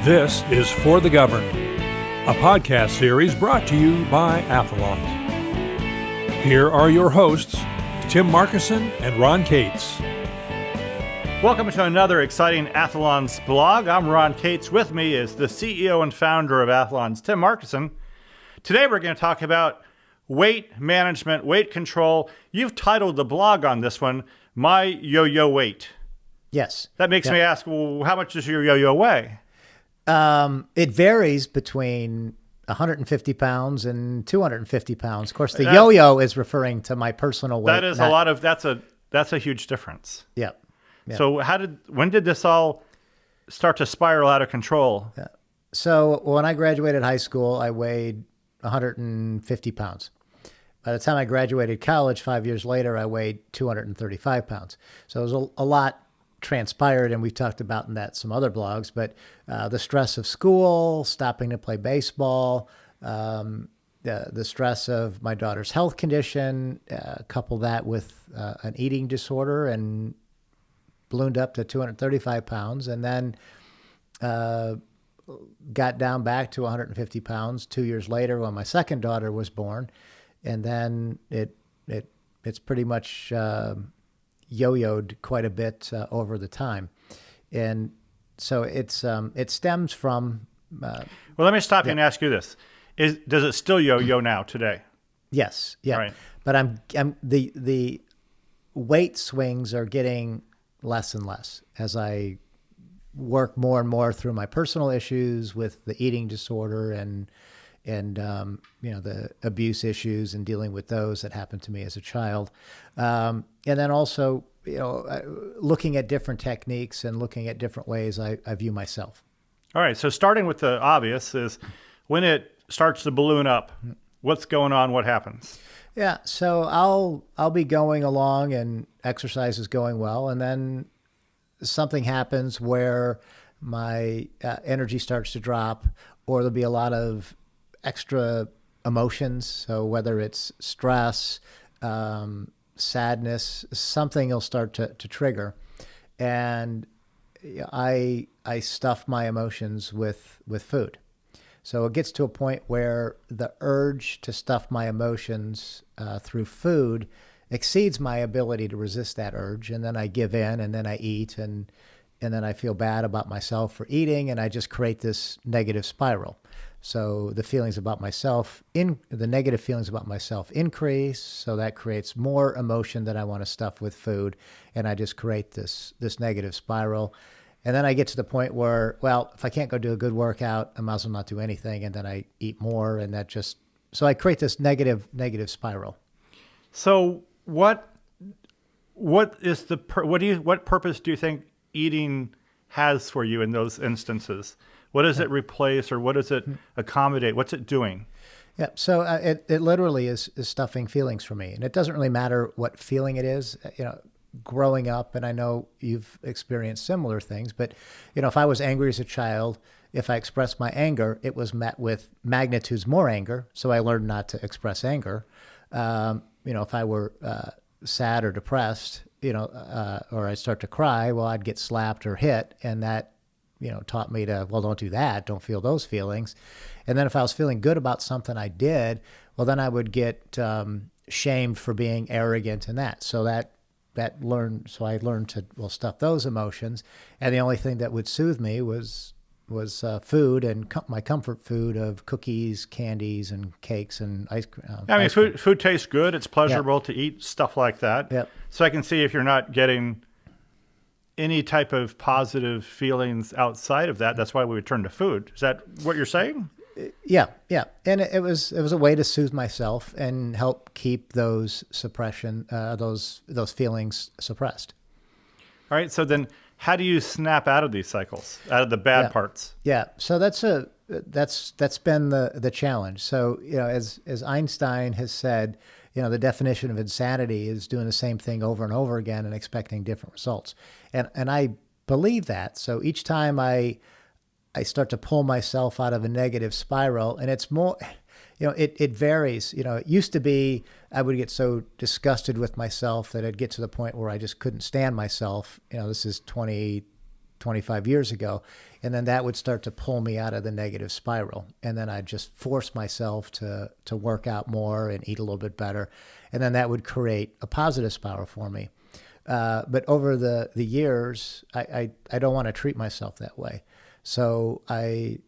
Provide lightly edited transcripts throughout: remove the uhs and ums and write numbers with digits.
This is For the Governed, a podcast series brought to you by Athalonz. Here are your hosts, Tim Markison and Ron Cates. Welcome to another exciting Athalonz blog. I'm Ron Cates. With me is the CEO and founder of Athalonz, Tim Markison. Today we're going to talk about weight management, weight control. You've titled the blog on this one, My Yo-Yo Weight. Yes. That makes me ask, well, how much does your yo-yo weigh? It varies between 150 pounds and 250 pounds. Of course, the yo-yo is referring to my personal weight. That is that's a huge difference. Yeah. So when did this all start to spiral out of control? Yeah. So when I graduated high school, I weighed 150 pounds. By the time I graduated college 5 years later, I weighed 235 pounds. So it was a lot transpired, and we've talked about in that some other blogs, but the stress of school, stopping to play baseball, the stress of my daughter's health condition, couple that with an eating disorder, and ballooned up to 235 pounds, and then got down back to 150 pounds 2 years later when my second daughter was born, and then it's pretty much yo-yoed quite a bit over the time, and so it stems from. Well, let me stop you and ask you this: does it still yo-yo now today? Yes, yeah, right. But the weight swings are getting less and less as I work more and more through my personal issues with the eating disorder and the abuse issues and dealing with those that happened to me as a child. And then also, looking at different techniques and looking at different ways I view myself. All right. So starting with the obvious is when it starts to balloon up, what's going on? What happens? Yeah. So I'll be going along and exercise is going well. And then something happens where my energy starts to drop, or there'll be a lot of extra emotions. So whether it's stress, sadness, something will start to trigger. And I stuff my emotions with food. So it gets to a point where the urge to stuff my emotions through food exceeds my ability to resist that urge. And then I give in, and then I eat, and then I feel bad about myself for eating, and I just create this negative spiral. So the negative feelings about myself increase. So that creates more emotion that I want to stuff with food. And I just create this negative spiral. And then I get to the point where, well, if I can't go do a good workout, I might as well not do anything. And then I eat more, and so I create this negative spiral. So what purpose do you think eating has for you in those instances? What does it replace, or what does it accommodate? What's it doing? Yeah, so it literally is stuffing feelings for me. And it doesn't really matter what feeling it is. Growing up, and I know you've experienced similar things, but, if I was angry as a child, if I expressed my anger, it was met with magnitudes more anger. So I learned not to express anger. If I were sad or depressed, or I start to cry, well, I'd get slapped or hit, and that taught me to, well, don't do that. Don't feel those feelings. And then if I was feeling good about something I did, well, then I would get shamed for being arrogant in that. So I learned to, stuff those emotions. And the only thing that would soothe me was food, and my comfort food of cookies, candies, and cakes and ice cream. Food tastes good. It's pleasurable to eat stuff like that. Yep. So I can see if you're not getting any type of positive feelings outside of that. That's why we would turn to food. Is that what you're saying? Yeah. And it was a way to soothe myself and help keep those those feelings suppressed. All right. So then how do you snap out of these cycles, out of the bad parts? Yeah. So that's been the challenge. So, as Einstein has said, the definition of insanity is doing the same thing over and over again and expecting different results. And I believe that. So each time I start to pull myself out of a negative spiral, and it's more, it varies. It used to be I would get so disgusted with myself that I'd get to the point where I just couldn't stand myself. This is 20, 25 years ago. And then that would start to pull me out of the negative spiral. And then I'd just force myself to work out more and eat a little bit better. And then that would create a positive spiral for me. But over the years, I don't want to treat myself that way. So I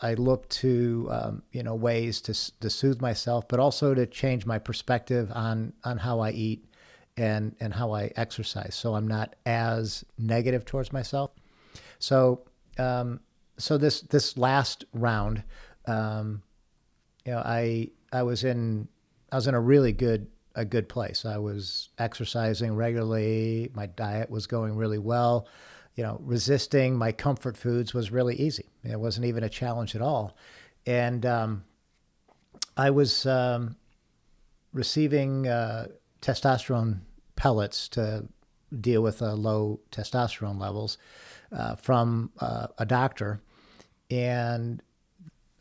look to ways to soothe myself, but also to change my perspective on how I eat and how I exercise. So I'm not as negative towards myself. So this last round, I was in a really good place. I was exercising regularly. My diet was going really well. Resisting my comfort foods was really easy. It wasn't even a challenge at all. And I was receiving testosterone pellets to deal with low testosterone levels from a doctor. And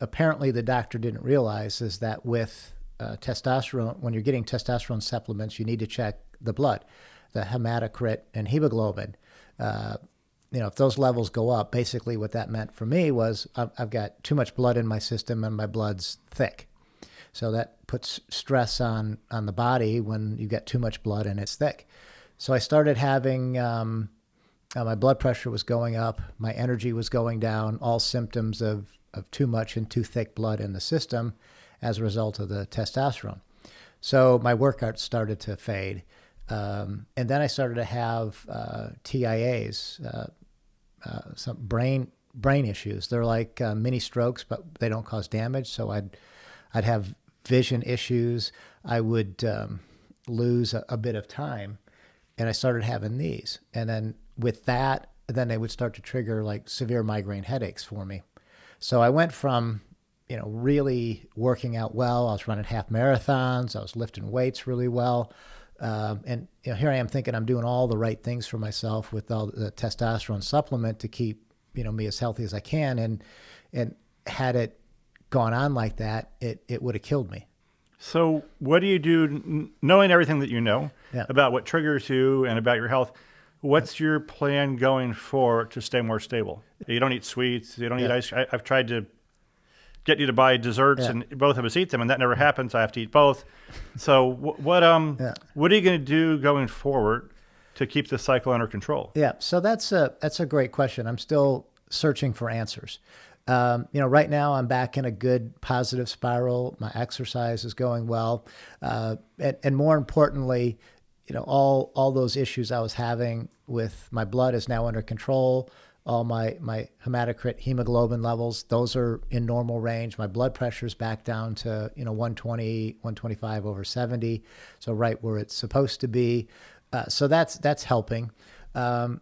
apparently the doctor didn't realize is that with testosterone, when you're getting testosterone supplements, you need to check the blood, the hematocrit and hemoglobin. If those levels go up, basically what that meant for me was I've got too much blood in my system and my blood's thick. So that puts stress on the body when you get too much blood and it's thick. So I started having, my blood pressure was going up, my energy was going down, all symptoms of too much and too thick blood in the system as a result of the testosterone. So my workout started to fade. And then I started to have TIAs, some brain issues. They're like mini strokes, but they don't cause damage. So I'd have vision issues. I would lose a bit of time, and I started having these. And then with that, then they would start to trigger like severe migraine headaches for me. So I went from really working out well. I was running half marathons. I was lifting weights really well. And here I am thinking I'm doing all the right things for myself with all the testosterone supplement to keep, me as healthy as I can. And had it gone on like that, it would have killed me. So what do you do, knowing everything that you know about what triggers you and about your health? What's your plan going forward to stay more stable? You don't eat sweets. You don't eat ice. I've tried to get you to buy desserts and both of us eat them, and that never happens. I have to eat both. So what are you going to do going forward to keep the cycle under control? Yeah, so that's a great question. I'm still searching for answers. Right now I'm back in a good positive spiral. My exercise is going well. And more importantly, all those issues I was having with my blood is now under control. All my hematocrit hemoglobin levels, those are in normal range. My blood pressure's back down to 120, 125 over 70, so right where it's supposed to be. So that's helping. The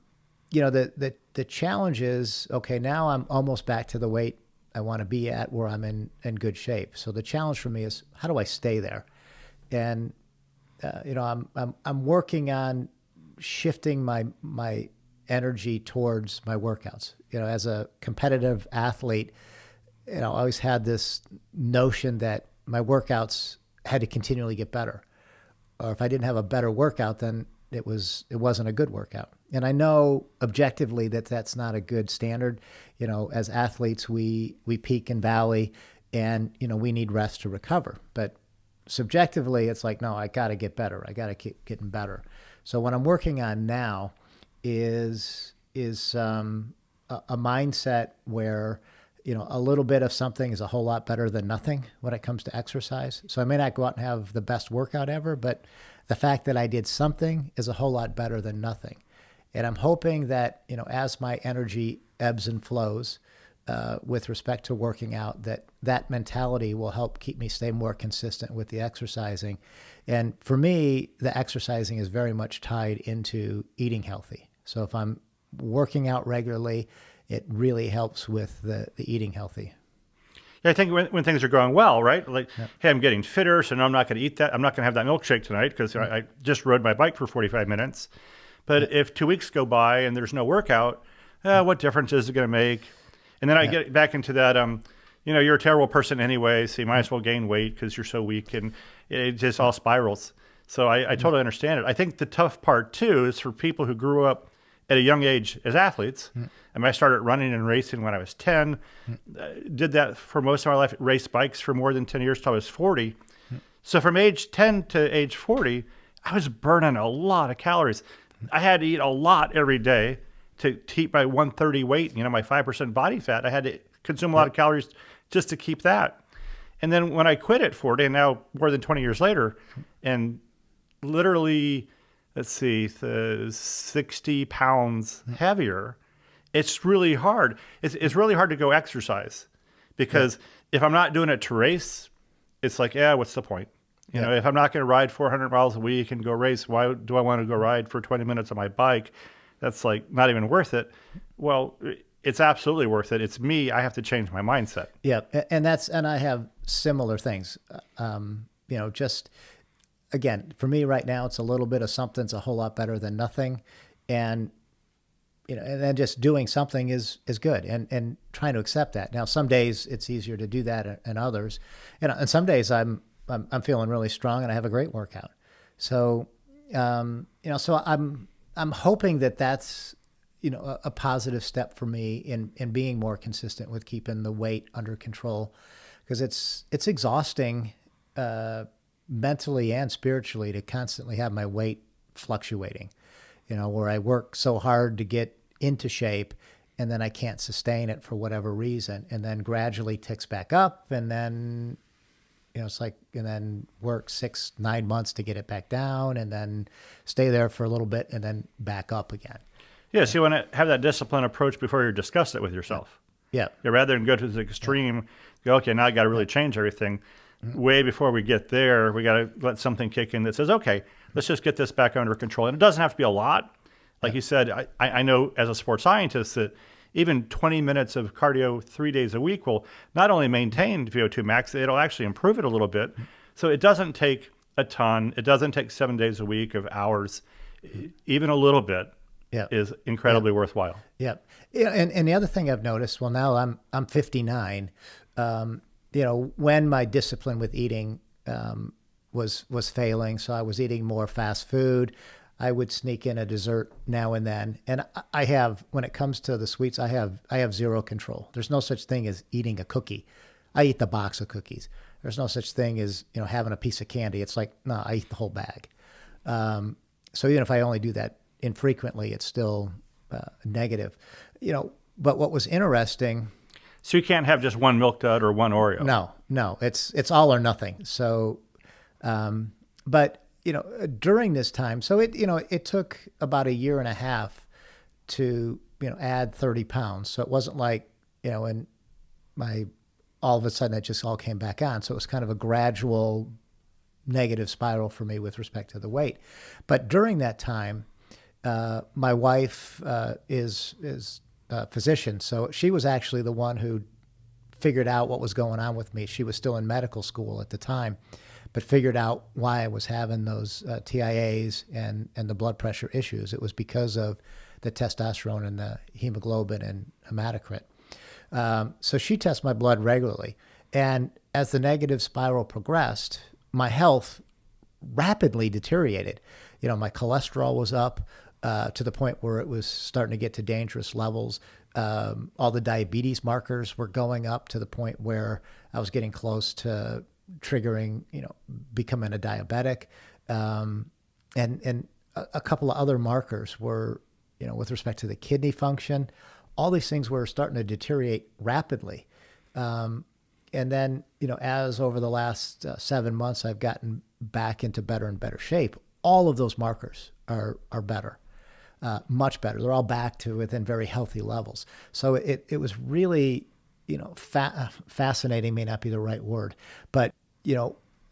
challenge is, okay, now I'm almost back to the weight I want to be at, where I'm in good shape. So the challenge for me is, how do I stay there? And I'm working on shifting my energy towards my workouts. As a competitive athlete, I always had this notion that my workouts had to continually get better. Or if I didn't have a better workout, then it wasn't a good workout. And I know objectively that that's not a good standard. As athletes, we peak and valley, and we need rest to recover. But subjectively, it's like, no, I got to get better. I got to keep getting better. So what I'm working on now is a mindset where a little bit of something is a whole lot better than nothing when it comes to exercise. So I may not go out and have the best workout ever, but the fact that I did something is a whole lot better than nothing. And I'm hoping that as my energy ebbs and flows with respect to working out, that mentality will help keep me stay more consistent with the exercising. And for me, the exercising is very much tied into eating healthy. So if I'm working out regularly, it really helps with the eating healthy. Yeah, I think when things are going well, right? Like, hey, I'm getting fitter, so now I'm not going to eat that. I'm not going to have that milkshake tonight because I just rode my bike for 45 minutes. But if 2 weeks go by and there's no workout, what difference is it going to make? And then I get back into that, you're a terrible person anyway, so you might as well gain weight because you're so weak, and it just all spirals. So I totally understand it. I think the tough part, too, is for people who grew up at a young age as athletes. I mean, I started running and racing when I was 10, did that for most of my life, raced bikes for more than 10 years till I was 40. So from age 10 to age 40, I was burning a lot of calories. I had to eat a lot every day to keep my 130 weight, my 5% body fat. I had to consume a lot of calories just to keep that. And then when I quit at 40, and now more than 20 years later, and literally, 60 pounds heavier, it's really hard. It's really hard to go exercise because if I'm not doing it to race, it's like, what's the point? If I'm not going to ride 400 miles a week and go race, why do I want to go ride for 20 minutes on my bike? That's like not even worth it. Well, it's absolutely worth it. It's me. I have to change my mindset. Yeah. And I have similar things, just, again, for me right now, it's a little bit of something's a whole lot better than nothing. And, and then just doing something is good and trying to accept that. Now, some days it's easier to do that than others. And some days I'm feeling really strong and I have a great workout. So, so I'm hoping that that's, a positive step for me in being more consistent with keeping the weight under control, because it's exhausting, mentally and spiritually, to constantly have my weight fluctuating, where I work so hard to get into shape and then I can't sustain it for whatever reason, and then gradually ticks back up, and then, it's like, and then work 6-9 months to get it back down, and then stay there for a little bit and then back up again. Yeah, so you want to have that disciplined approach before you discuss it with yourself. Yeah. Rather than go to the extreme, go, okay, now I got to really change everything. Way before we get there, we got to let something kick in that says, okay, let's just get this back under control. And it doesn't have to be a lot. Like you said, I know as a sports scientist that even 20 minutes of cardio 3 days a week will not only maintain VO2 max, it'll actually improve it a little bit. So it doesn't take a ton. It doesn't take 7 days a week of hours. Even a little bit is incredibly worthwhile. Yeah. And the other thing I've noticed, well, now I'm 59, when my discipline with eating was failing, so I was eating more fast food, I would sneak in a dessert now and then. And I have, when it comes to the sweets, I have zero control. There's no such thing as eating a cookie. I eat the box of cookies. There's no such thing as, having a piece of candy. It's like, no, I eat the whole bag. So even if I only do that infrequently, it's still negative. But what was interesting... So you can't have just one Milk Dud or one Oreo. No, it's all or nothing. So, but during this time, so it took about 1.5 years to add 30 pounds. So it wasn't like and all of a sudden it just all came back on. So it was kind of a gradual negative spiral for me with respect to the weight. But during that time, my wife is a physician, so she was actually the one who figured out what was going on with me. She was still in medical school at the time, but figured out why I was having those TIAs and the blood pressure issues. It was because of the testosterone and the hemoglobin and hematocrit. So she tests my blood regularly. And as the negative spiral progressed, my health rapidly deteriorated. My cholesterol was up to the point where it was starting to get to dangerous levels. All the diabetes markers were going up to the point where I was getting close to triggering, becoming a diabetic. And a couple of other markers were, with respect to the kidney function, all these things were starting to deteriorate rapidly. And then, as over the last 7 months, I've gotten back into better and better shape, all of those markers are better, much better. They're all back to within very healthy levels. So it was really, fascinating may not be the right word, but,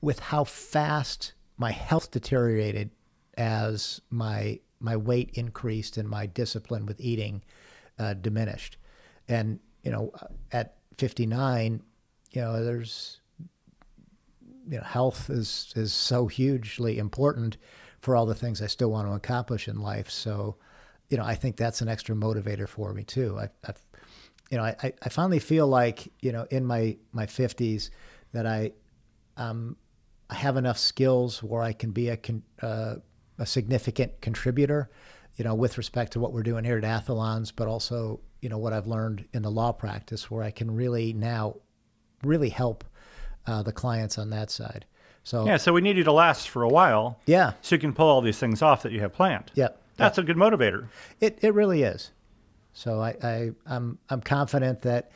with how fast my health deteriorated as my weight increased and my discipline with eating diminished. And, at 59, there's, health is so hugely important for all the things I still want to accomplish in life. So, I think that's an extra motivator for me too. I finally feel like, in my 50s that I have enough skills where I can be a significant contributor with respect to what we're doing here at Athalonz, but also, what I've learned in the law practice, where I can really now really help the clients on that side. So So we need you to last for a while. Yeah. So you can pull all these things off that you have planned. Yeah. That's a good motivator. It really is. So I'm confident that,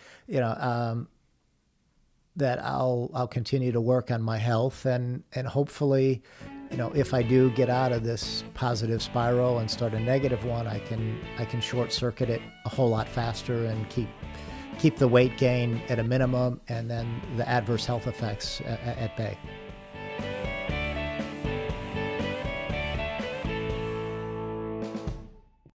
that I'll continue to work on my health and hopefully, if I do get out of this positive spiral and start a negative one, I can short circuit it a whole lot faster and keep the weight gain at a minimum, and then the adverse health effects at bay.